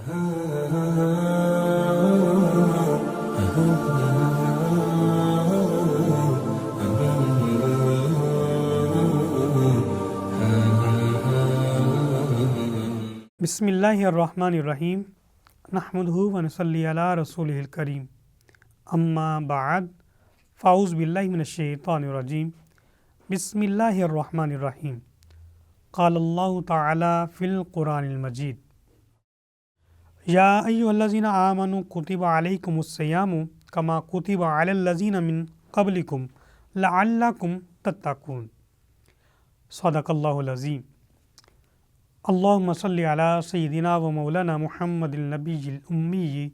بسم اللہ الرحمن الرحیم نحمدہ و نصلی علی رسولہ الکریم اما بعد فاعوذ باللہ من الشیطان الرجیم بسم اللہ الرحمن الرحیم قال اللہ تعالی فی القرآن المجید یا ایھا الذین آمنوا کتب علیکم الصیام کما کتب علی الذین من قبلکم لعلکم تتقون صدق اللہ العظیم اللہم صلی علی سیدنا و مولانا محمد النبی الامی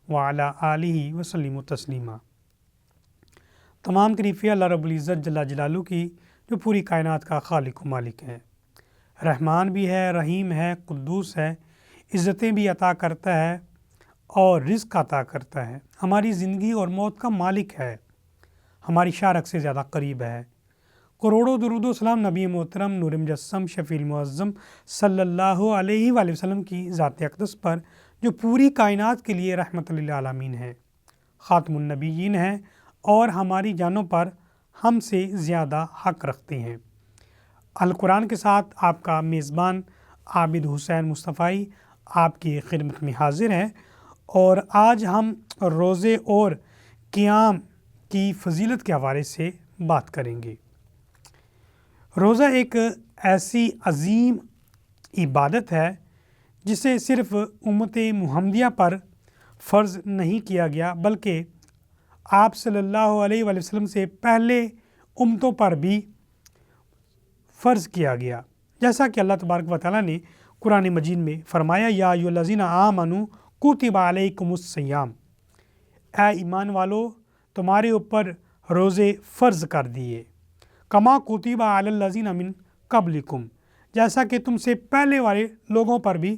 وعلی آلہ وسلم تسلیما۔ تمام تعریفیں اللہ رب العزت جل جلالہ کی جو پوری کائنات کا خالق و مالک ہے، رحمان بھی ہے، رحیم ہے، قدوس ہے، عزتیں بھی عطا کرتا ہے اور رزق عطا کرتا ہے، ہماری زندگی اور موت کا مالک ہے، ہماری شارک سے زیادہ قریب ہے۔ کروڑوں درود و سلام نبی محترم نور مجسم شفیع المعظم صلی اللہ علیہ وآلہ وسلم کی ذات اقدس پر جو پوری کائنات کے لیے رحمت للعالمین ہے، خاتم النبیین ہیں اور ہماری جانوں پر ہم سے زیادہ حق رکھتے ہیں۔ القرآن کے ساتھ آپ کا میزبان عابد حسین مصطفی آپ کی خدمت میں حاضر ہے، اور آج ہم روزے اور قیام کی فضیلت کے حوالے سے بات کریں گے۔ روزہ ایک ایسی عظیم عبادت ہے جسے صرف امت محمدیہ پر فرض نہیں کیا گیا، بلکہ آپ صلی اللہ علیہ وآلہ وسلم سے پہلے امتوں پر بھی فرض کیا گیا، جیسا کہ اللہ تبارک و تعالیٰ نے قرآن مجید میں فرمایا یا ایھا الذین آمنوا کتب علیکم الصیام، اے ایمان والو تمہارے اوپر روزے فرض کر دیے، کما کتب علی الذین من قبلکم، جیسا کہ تم سے پہلے والے لوگوں پر بھی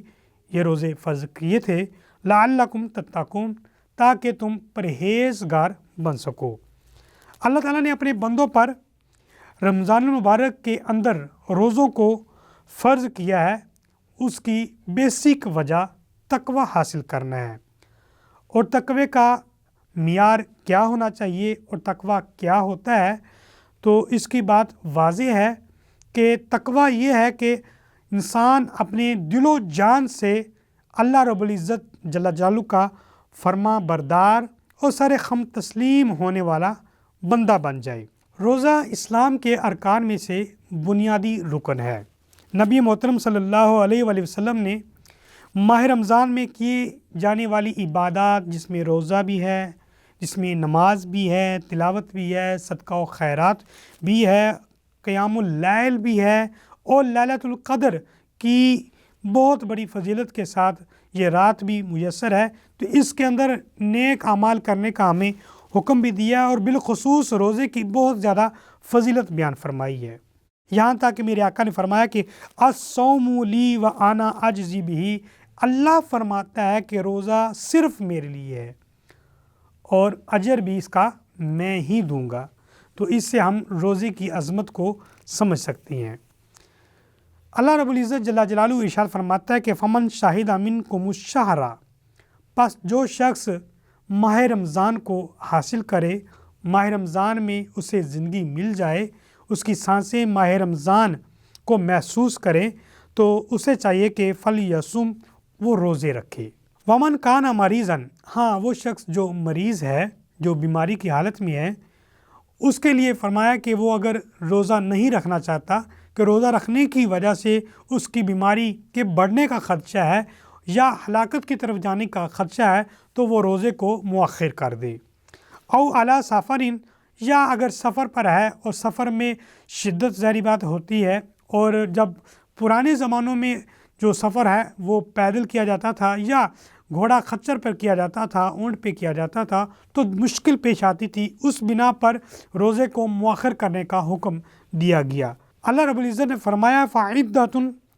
یہ روزے فرض کیے تھے، لعلکم تتقون، تاکہ تم پرہیزگار بن سکو۔ اللہ تعالیٰ نے اپنے بندوں پر رمضان المبارک کے اندر روزوں کو فرض کیا ہے، اس کی بیسک وجہ تقوی حاصل کرنا ہے، اور تقوی کا معیار کیا ہونا چاہیے اور تقوی کیا ہوتا ہے، تو اس کی بات واضح ہے کہ تقوی یہ ہے کہ انسان اپنے دل و جان سے اللہ رب العزت جل جلالہ کا فرما بردار اور سر خم تسلیم ہونے والا بندہ بن جائے۔ روزہ اسلام کے ارکان میں سے بنیادی رکن ہے۔ نبی محترم صلی اللہ علیہ وآلہ وسلم نے ماہ رمضان میں کیے جانے والی عبادات، جس میں روزہ بھی ہے، جس میں نماز بھی ہے، تلاوت بھی ہے، صدقہ و خیرات بھی ہے، قیام اللیل بھی ہے، اور لیلۃ القدر کی بہت بڑی فضیلت کے ساتھ یہ رات بھی میسر ہے، تو اس کے اندر نیک اعمال کرنے کا ہمیں حکم بھی دیا ہے، اور بالخصوص روزے کی بہت زیادہ فضیلت بیان فرمائی ہے، یہاں تک کہ میرے آقا نے فرمایا کہ الصوم لی وانا اجزی بہ، اللہ فرماتا ہے کہ روزہ صرف میرے لیے ہے اور اجر بھی اس کا میں ہی دوں گا۔ تو اس سے ہم روزے کی عظمت کو سمجھ سکتے ہیں۔ اللہ رب العزت جل جلالہ ارشاد فرماتا ہے کہ فمن شہد منکم الشہر، پس جو شخص ماہ رمضان کو حاصل کرے، ماہ رمضان میں اسے زندگی مل جائے، اس کی سانسیں ماہ رمضان کو محسوس کرے، تو اسے چاہیے کہ فلیصم، وہ روزے رکھے۔ ومن کان مریضاً، ہاں وہ شخص جو مریض ہے، جو بیماری کی حالت میں ہے، اس کے لیے فرمایا کہ وہ اگر روزہ نہیں رکھنا چاہتا، کہ روزہ رکھنے کی وجہ سے اس کی بیماری کے بڑھنے کا خدشہ ہے یا ہلاکت کی طرف جانے کا خدشہ ہے، تو وہ روزے کو مؤخر کر دے۔ او علی سفرین، یا اگر سفر پر ہے اور سفر میں شدت ظاہری بات ہوتی ہے، اور جب پرانے زمانوں میں جو سفر ہے وہ پیدل کیا جاتا تھا یا گھوڑا خچر پر کیا جاتا تھا، اونٹ پہ کیا جاتا تھا، تو مشکل پیش آتی تھی، اس بنا پر روزے کو مؤخر کرنے کا حکم دیا گیا۔ اللہ رب العزت نے فرمایا فعدۃ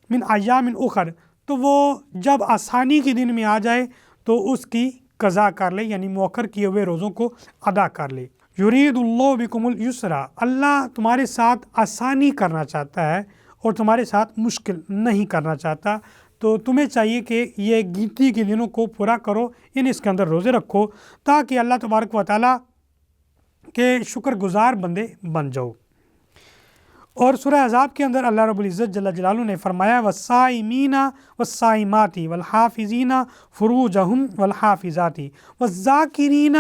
من ایام اخر، تو وہ جب آسانی کے دن میں آ جائے تو اس کی قضا کر لے، یعنی مؤخر کیے ہوئے روزوں کو ادا کر لے۔ یرید اللہ بکم الیسر، اللہ تمہارے ساتھ آسانی کرنا چاہتا ہے اور تمہارے ساتھ مشکل نہیں کرنا چاہتا، تو تمہیں چاہیے کہ یہ گنتی کے دنوں کو پورا کرو، یعنی اس کے اندر روزے رکھو تاکہ اللہ تبارک و تعالیٰ کے شکر گزار بندے بن جاؤ۔ اور سورہ احزاب کے اندر اللہ رب العزت جل جلالہ نے فرمایا والصائمین والصائمات والحافظین فروجہم والحافظات والذاکرین،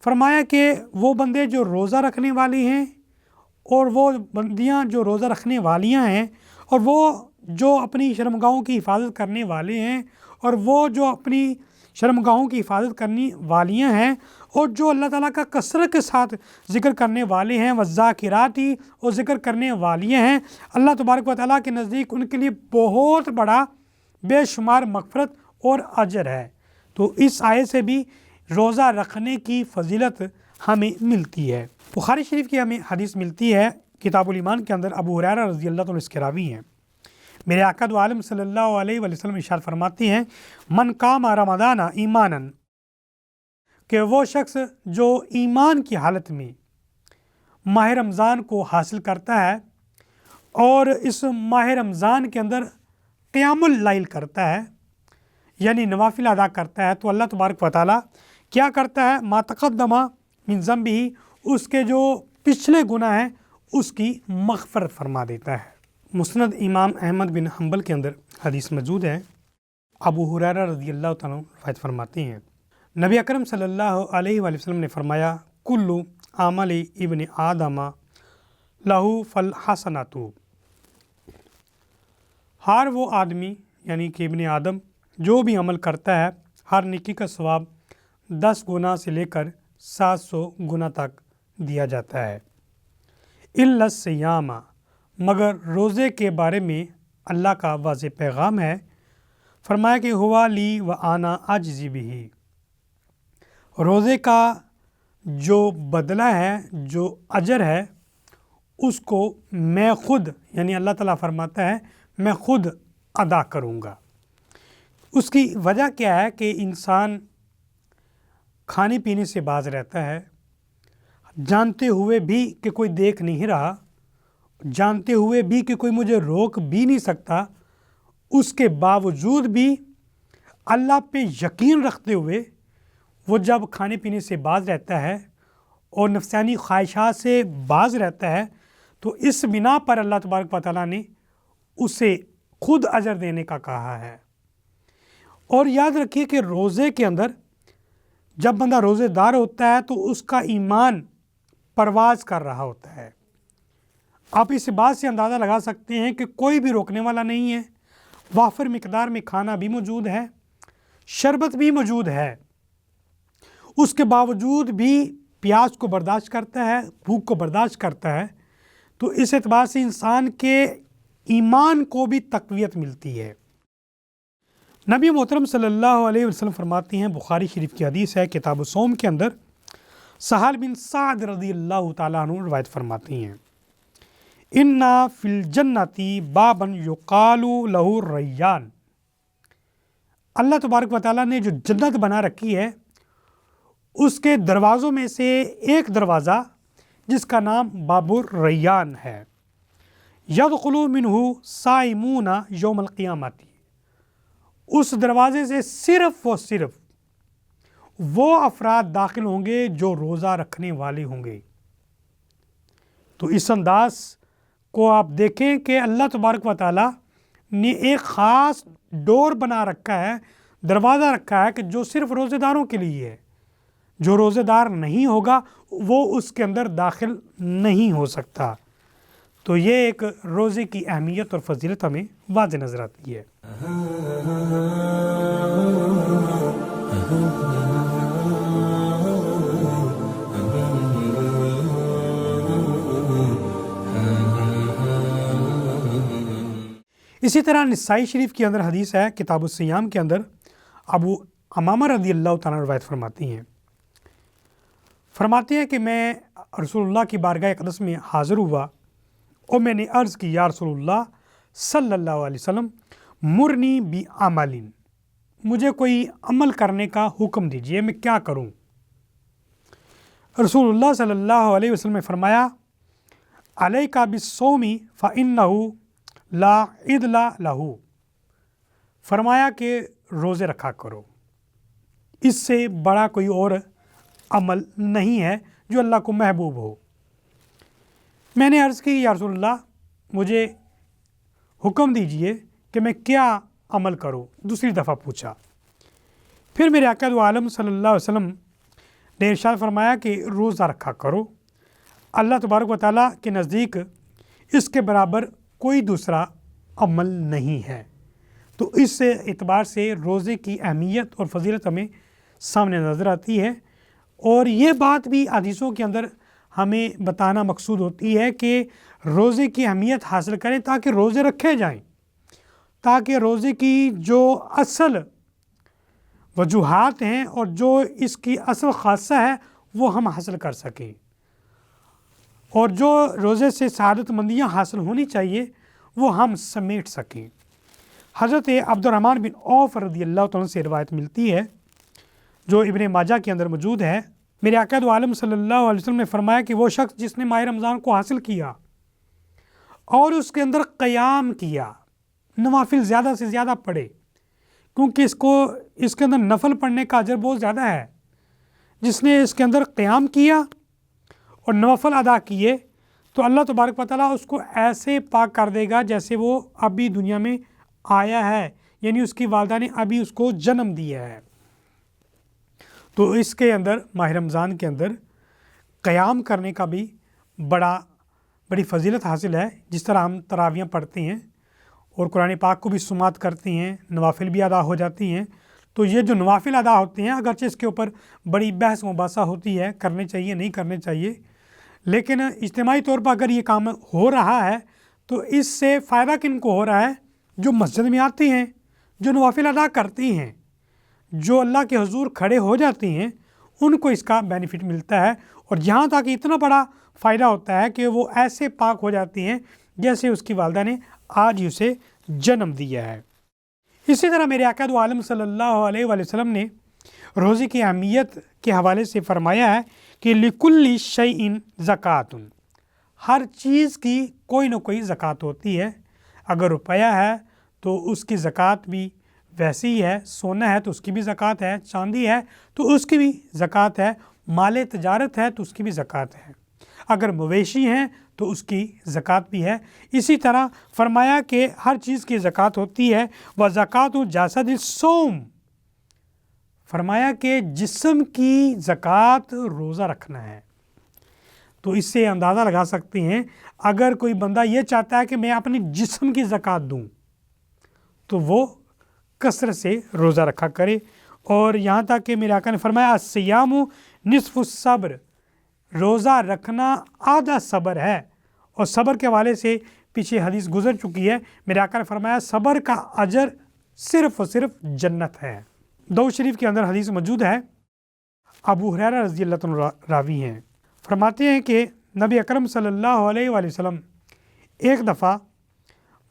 فرمایا کہ وہ بندے جو روزہ رکھنے والے ہیں اور وہ بندیاں جو روزہ رکھنے والیاں ہیں، اور وہ جو اپنی شرمگاہوں کی حفاظت کرنے والے ہیں، اور وہ جو اپنی شرمگاہوں کی حفاظت کرنے والیاں ہیں، اور جو اللہ تعالیٰ کا کثرت کے ساتھ ذکر کرنے والے ہیں، والذاکراتی، اور ذکر کرنے والیاں ہیں، اللہ تبارک و تعالیٰ کے نزدیک ان کے لیے بہت بڑا بے شمار مغفرت اور اجر ہے۔ تو اس آیت سے بھی روزہ رکھنے کی فضیلت ہمیں ملتی ہے۔ بخاری شریف کی ہمیں حدیث ملتی ہے کتاب الایمان کے اندر، ابو ہریرہ رضی اللہ عنہ اس کے راوی ہیں۔ میرے آقا دو عالم صلی اللہ علیہ وآلہ وسلم ارشاد فرماتے ہیں من قام رمضان ایمانا، کہ وہ شخص جو ایمان کی حالت میں ماہ رمضان کو حاصل کرتا ہے اور اس ماہ رمضان کے اندر قیام اللیل کرتا ہے، یعنی نوافل ادا کرتا ہے، تو اللہ تبارک و تعالیٰ کیا کرتا ہے، ما تقدم من ذنبہ، اس کے جو پچھلے گناہ ہیں اس کی مغفرت فرما دیتا ہے۔ مسند امام احمد بن حنبل کے اندر حدیث موجود ہے، ابو ہریرہ رضی اللہ تعالیٰ روایت فرماتے ہیں نبی اکرم صلی اللہ علیہ وآلہ وسلم نے فرمایا کل عمل ابن آدم لہو فالحسنات، ہر وہ آدمی یعنی کہ ابن آدم جو بھی عمل کرتا ہے، ہر نیکی کا ثواب 10 گنا سے لے کر 700 گنا تک دیا جاتا ہے۔ الا الصیام، مگر روزے کے بارے میں اللہ کا واضح پیغام ہے، فرمایا کہ ہوا لی و آنا اجزی بہ، روزے کا جو بدلہ ہے، جو اجر ہے، اس کو میں خود، یعنی اللہ تعالیٰ فرماتا ہے میں خود ادا کروں گا۔ اس کی وجہ کیا ہے کہ انسان کھانے پینے سے باز رہتا ہے، جانتے ہوئے بھی کہ کوئی دیکھ نہیں رہا، جانتے ہوئے بھی کہ کوئی مجھے روک بھی نہیں سکتا، اس کے باوجود بھی اللہ پہ یقین رکھتے ہوئے وہ جب کھانے پینے سے باز رہتا ہے اور نفسانی خواہشات سے باز رہتا ہے، تو اس بنا پر اللہ تبارک و تعالیٰ نے اسے خود اجر دینے کا کہا ہے۔ اور یاد رکھیے کہ روزے کے اندر جب بندہ روزے دار ہوتا ہے تو اس کا ایمان پرواز کر رہا ہوتا ہے۔ آپ اس بات سے اندازہ لگا سکتے ہیں کہ کوئی بھی روکنے والا نہیں ہے، وافر مقدار میں کھانا بھی موجود ہے، شربت بھی موجود ہے، اس کے باوجود بھی پیاس کو برداشت کرتا ہے، بھوک کو برداشت کرتا ہے، تو اس اعتبار سے انسان کے ایمان کو بھی تقویت ملتی ہے۔ نبی محترم صلی اللہ علیہ وسلم فرماتے ہیں، بخاری شریف کی حدیث ہے کتاب الصوم کے اندر، سہل بن سعد رضی اللہ تعالیٰ عنہ روایت فرماتے ہیں اِنَّ فِی الْجَنَّةِ بَابًا یُقَالُ لَهُ الرَّیّان، اللہ تبارک و تعالیٰ نے جو جنت بنا رکھی ہے اس کے دروازوں میں سے ایک دروازہ جس کا نام باب الریان ہے، یدخل منہ صائمون یوم القیامت، اس دروازے سے صرف و صرف وہ افراد داخل ہوں گے جو روزہ رکھنے والے ہوں گے۔ تو اس انداز کو آپ دیکھیں کہ اللہ تبارک و تعالیٰ نے ایک خاص ڈور بنا رکھا ہے، دروازہ رکھا ہے کہ جو صرف روزے داروں کے لیے ہے، جو روزے دار نہیں ہوگا وہ اس کے اندر داخل نہیں ہو سکتا۔ تو یہ ایک روزے کی اہمیت اور فضیلت ہمیں واضح نظر آتی ہے۔ اسی طرح نسائی شریف کے اندر حدیث ہے کتاب الصیام کے اندر، ابو امامہ رضی اللہ تعالیٰ روایت فرماتے ہیں کہ میں رسول اللہ کی بارگاہ اقدس میں حاضر ہوا اور میں نے عرض کی یا رسول اللہ صلی اللہ علیہ وسلم مرنی بعمل، مجھے کوئی عمل کرنے کا حکم دیجئے، میں کیا کروں؟ رسول اللہ صلی اللہ علیہ وسلم نے فرمایا علیک بالصوم فإنہ لا عدل لہ، فرمایا کہ روزے رکھا کرو، اس سے بڑا کوئی اور عمل نہیں ہے جو اللہ کو محبوب ہو۔ میں نے عرض کی یا رسول اللہ مجھے حکم دیجئے کہ میں کیا عمل کروں، دوسری دفعہ پوچھا۔ پھر میرے آقا دو عالم صلی اللہ علیہ وسلم نے ارشاد فرمایا کہ روزہ رکھا کرو، اللہ تبارک و تعالیٰ کے نزدیک اس کے برابر کوئی دوسرا عمل نہیں ہے۔ تو اس اعتبار سے روزے کی اہمیت اور فضیلت ہمیں سامنے نظر آتی ہے، اور یہ بات بھی حدیثوں کے اندر ہمیں بتانا مقصود ہوتی ہے کہ روزے کی اہمیت حاصل کریں تاکہ روزے رکھے جائیں، تاکہ روزے کی جو اصل وجوہات ہیں اور جو اس کی اصل خاصہ ہے وہ ہم حاصل کر سکیں، اور جو روزے سے سعادت مندیاں حاصل ہونی چاہیے وہ ہم سمیٹ سکیں۔ حضرت عبد الرحمن بن عوف رضی اللہ تعالیٰ سے روایت ملتی ہے جو ابن ماجہ کے اندر موجود ہے، میرے آقا دو عالم صلی اللہ علیہ وسلم نے فرمایا کہ وہ شخص جس نے ماہ رمضان کو حاصل کیا اور اس کے اندر قیام کیا، نوافل زیادہ سے زیادہ پڑھے، کیونکہ اس کے اندر نفل پڑھنے کا اجر بہت زیادہ ہے، جس نے اس کے اندر قیام کیا اور نوافل ادا کیے تو اللہ تبارک و تعالیٰ اس کو ایسے پاک کر دے گا جیسے وہ ابھی دنیا میں آیا ہے، یعنی اس کی والدہ نے ابھی اس کو جنم دیا ہے۔ تو اس کے اندر ماہ رمضان کے اندر قیام کرنے کا بھی بڑی فضیلت حاصل ہے، جس طرح ہم تراویحیں پڑھتے ہیں اور قرآن پاک کو بھی سماعت کرتے ہیں، نوافل بھی ادا ہو جاتی ہیں۔ تو یہ جو نوافل ادا ہوتے ہیں اگرچہ اس کے اوپر بڑی بحث مباحثہ ہوتی ہے، کرنے چاہیے نہیں کرنے چاہیے، لیکن اجتماعی طور پر اگر یہ کام ہو رہا ہے تو اس سے فائدہ کن کو ہو رہا ہے؟ جو مسجد میں آتے ہیں، جو نوافل ادا کرتی ہیں، جو اللہ کے حضور کھڑے ہو جاتے ہیں، ان کو اس کا بینیفٹ ملتا ہے، اور یہاں تک اتنا بڑا فائدہ ہوتا ہے کہ وہ ایسے پاک ہو جاتی ہیں جیسے اس کی والدہ نے آج ہی اسے جنم دیا ہے۔ اسی طرح میرے آقا دو عالم صلی اللہ علیہ وآلہ وسلم نے روزے کی اہمیت کے حوالے سے فرمایا ہے کہ لِكُلِّ شَيْءٍ زَكَاةٌ، ہر چیز کی کوئی نہ کوئی زکوٰۃ ہوتی ہے۔ اگر روپیہ ہے تو اس کی زکوٰۃ بھی ویسے ہی ہے، سونا ہے تو اس کی بھی زکوٰۃ ہے، چاندی ہے تو اس کی بھی زکوٰۃ ہے، مال تجارت ہے تو اس کی بھی زکوٰۃ ہے، اگر مویشی ہیں تو اس کی زکوٰۃ بھی ہے۔ اسی طرح فرمایا کہ ہر چیز کی زکوٰۃ ہوتی ہے۔ وَزَكَاةُ جَسَدِ الصَّوْمِ، فرمایا کہ جسم کی زکوٰۃ روزہ رکھنا ہے۔ تو اس سے اندازہ لگا سکتے ہیں اگر کوئی بندہ یہ چاہتا ہے کہ میں اپنے جسم کی زکوٰۃ دوں تو وہ کثرت سے روزہ رکھا کرے، اور یہاں تک کہ میرے آقا نے فرمایا الصیام نصف الصبر، روزہ رکھنا آدھا صبر ہے، اور صبر کے حوالے سے پیچھے حدیث گزر چکی ہے، میرے آقا نے فرمایا صبر کا اجر صرف اور صرف جنت ہے۔ داؤد شریف کے اندر حدیث موجود ہے، ابو ہریرہ رضی اللہ عنہ راوی ہیں، فرماتے ہیں کہ نبی اکرم صلی اللہ علیہ وآلہ وسلم ایک دفعہ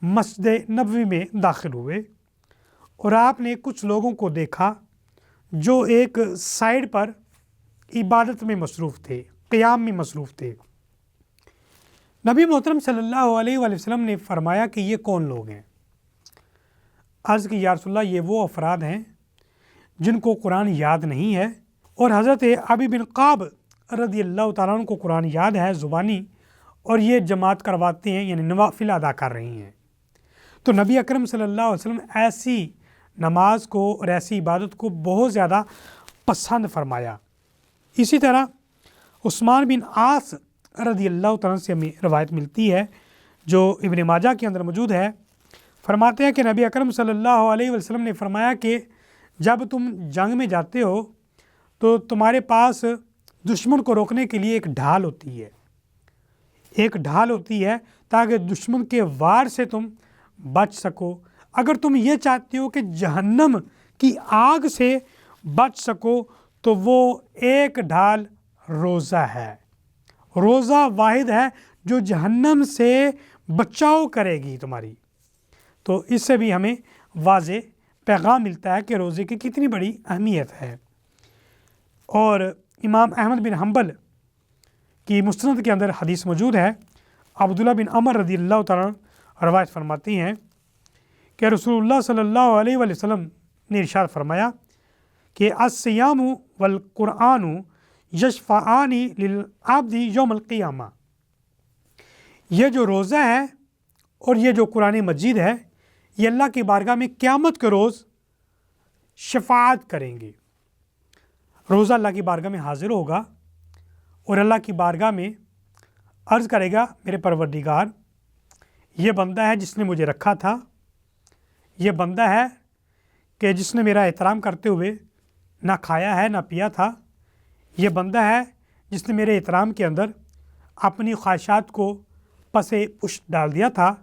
مسجد نبوی میں داخل ہوئے اور آپ نے کچھ لوگوں کو دیکھا جو ایک سائیڈ پر عبادت میں مصروف تھے، قیام میں مصروف تھے۔ نبی محترم صلی اللہ علیہ وآلہ وسلم نے فرمایا کہ یہ کون لوگ ہیں؟ عرض کی یا رسول اللہ یہ وہ افراد ہیں جن کو قرآن یاد نہیں ہے، اور حضرت ابی بن قعب رضی اللہ تعالیٰ عنہ کو قرآن یاد ہے زبانی، اور یہ جماعت کرواتے ہیں، یعنی نوافل ادا کر رہی ہیں۔ تو نبی اکرم صلی اللہ علیہ وسلم ایسی نماز کو اور ایسی عبادت کو بہت زیادہ پسند فرمایا۔ اسی طرح عثمان بن عاص رضی اللہ تعالیٰ سے ہمیں روایت ملتی ہے جو ابن ماجہ کے اندر موجود ہے، فرماتے ہیں کہ نبی اکرم صلی اللہ علیہ وسلم نے فرمایا کہ جب تم جنگ میں جاتے ہو تو تمہارے پاس دشمن کو روکنے کے لیے ایک ڈھال ہوتی ہے، ایک ڈھال ہوتی ہے تاکہ دشمن کے وار سے تم بچ سکو۔ اگر تم یہ چاہتے ہو کہ جہنم کی آگ سے بچ سکو تو وہ ایک ڈھال روزہ ہے، روزہ واحد ہے جو جہنم سے بچاؤ کرے گی تمہاری۔ تو اس سے بھی ہمیں واضح پیغام ملتا ہے کہ روزے کی کتنی بڑی اہمیت ہے۔ اور امام احمد بن حنبل کی مسند کے اندر حدیث موجود ہے، عبداللہ بن عمر رضی اللہ تعالیٰ روایت فرماتی ہیں کہ رسول اللہ صلی اللہ علیہ وآلہ وسلم نے ارشاد فرمایا کہ الصیام والقرآن یشفعان للعبد یوم القیامہ، یہ جو روزہ ہے اور یہ جو قرآن مجید ہے یہ اللہ کی بارگاہ میں قیامت کے روز شفاعت کریں گے۔ روزہ اللہ کی بارگاہ میں حاضر ہوگا اور اللہ کی بارگاہ میں عرض کرے گا، میرے پروردگار، یہ بندہ ہے جس نے مجھے رکھا تھا، یہ بندہ ہے کہ جس نے میرا احترام کرتے ہوئے نہ کھایا ہے نہ پیا تھا، یہ بندہ ہے جس نے میرے احترام کے اندر اپنی خواہشات کو پس پشت ڈال دیا تھا،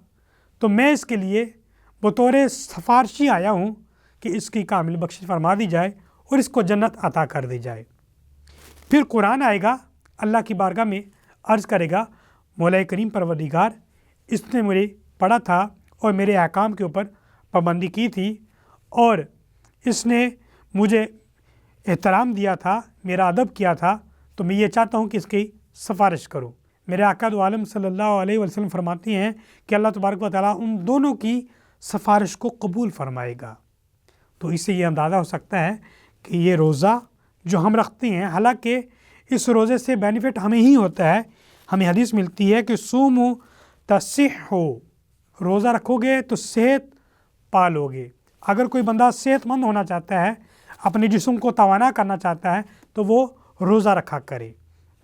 تو میں اس کے لیے بطور سفارشی آیا ہوں کہ اس کی کامل بخشش فرما دی جائے اور اس کو جنت عطا کر دی جائے۔ پھر قرآن آئے گا، اللہ کی بارگاہ میں عرض کرے گا، مولا کریم پروردگار، اس نے مجھے پڑھا تھا اور میرے احکام کے اوپر پابندی کی تھی اور اس نے مجھے احترام دیا تھا، میرا ادب کیا تھا، تو میں یہ چاہتا ہوں کہ اس کی سفارش کروں۔ میرے آقا دو عالم صلی اللہ علیہ وسلم فرماتے ہیں کہ اللہ تبارک و تعالیٰ ان دونوں کی سفارش کو قبول فرمائے گا۔ تو اس سے یہ اندازہ ہو سکتا ہے کہ یہ روزہ جو ہم رکھتے ہیں، حالانکہ اس روزے سے بینیفٹ ہمیں ہی ہوتا ہے، ہمیں حدیث ملتی ہے کہ صوموا تصحوا، روزہ رکھو گے تو صحت پالو گے۔ اگر کوئی بندہ صحت مند ہونا چاہتا ہے، اپنے جسم کو توانا کرنا چاہتا ہے، تو وہ روزہ رکھا کرے۔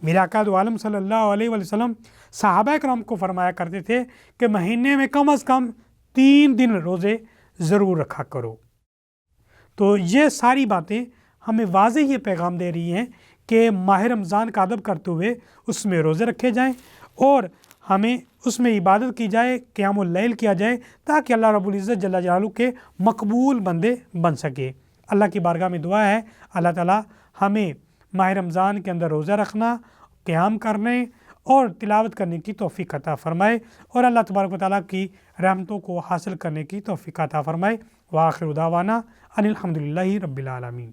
میرے آقا دو عالم صلی اللہ علیہ وآلہ وسلم صحابہ کرام کو فرمایا کرتے تھے کہ مہینے میں کم از کم 3 دن روزے ضرور رکھا کرو۔ تو یہ ساری باتیں ہمیں واضح یہ پیغام دے رہی ہیں کہ ماہ رمضان کا ادب کرتے ہوئے اس میں روزے رکھے جائیں اور ہمیں اس میں عبادت کی جائے، قیام اللیل کیا جائے، تاکہ اللہ رب العزت جل جلالہ کے مقبول بندے بن سکے۔ اللہ کی بارگاہ میں دعا ہے اللہ تعالیٰ ہمیں ماہ رمضان کے اندر روزہ رکھنا، قیام کرنے اور تلاوت کرنے کی توفیق عطا فرمائے اور اللہ تبارک و تعالیٰ کی رحمتوں کو حاصل کرنے کی توفیق عطا فرمائے۔ وآخر دعوانا ان الحمد للہ رب العالمین۔